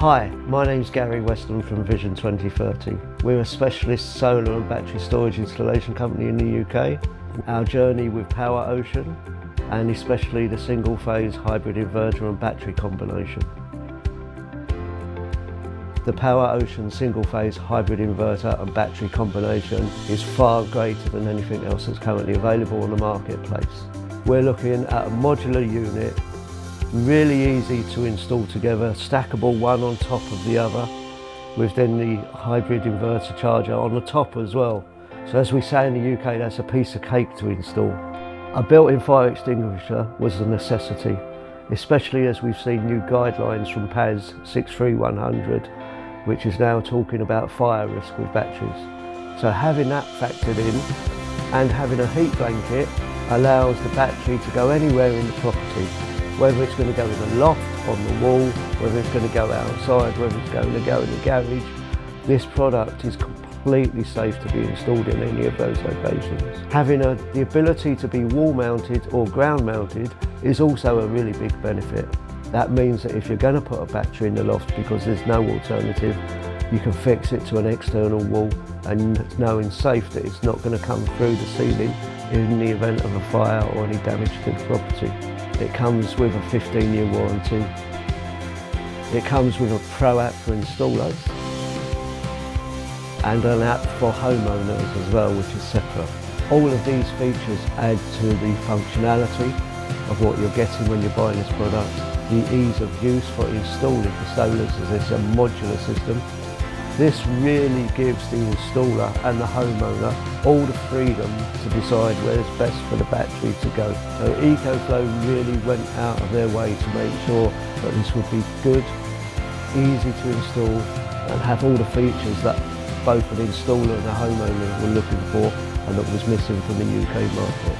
Hi, my name's Gary Weston from Vision 2030. We're a specialist solar and battery storage installation company in the UK. Our journey with PowerOcean, and especially the single phase hybrid inverter and battery combination. The PowerOcean single phase hybrid inverter and battery combination is far greater than anything else that's currently available on the marketplace. We're looking at a modular unit, really easy to install together, stackable one on top of the other, with then the hybrid inverter charger on the top as well. So as we say in the UK, that's a piece of cake to install. A built-in fire extinguisher was a necessity, especially as we've seen new guidelines from PAS 63100, which is now talking about fire risk with batteries. So having that factored in and having a heat blanket allows the battery to go anywhere in the property, whether it's going to go in the loft, on the wall, whether it's going to go outside, whether it's going to go in the garage. This product is completely safe to be installed in any of those locations. Having the ability to be wall mounted or ground mounted is also a really big benefit. That means that if you're going to put a battery in the loft because there's no alternative, you can fix it to an external wall and knowing safe that it's not going to come through the ceiling in the event of a fire or any damage to the property. It comes with a 15-year warranty. It comes with a pro app for installers and an app for homeowners as well, which is separate. All of these features add to the functionality of what you're getting when you're buying this product. The ease of use for installing the solars, as it's a modular system. This really gives the installer and the homeowner all the freedom to decide where it's best for the battery to go. So EcoFlow really went out of their way to make sure that this would be good, easy to install, and have all the features that both an installer and a homeowner were looking for and that was missing from the UK market.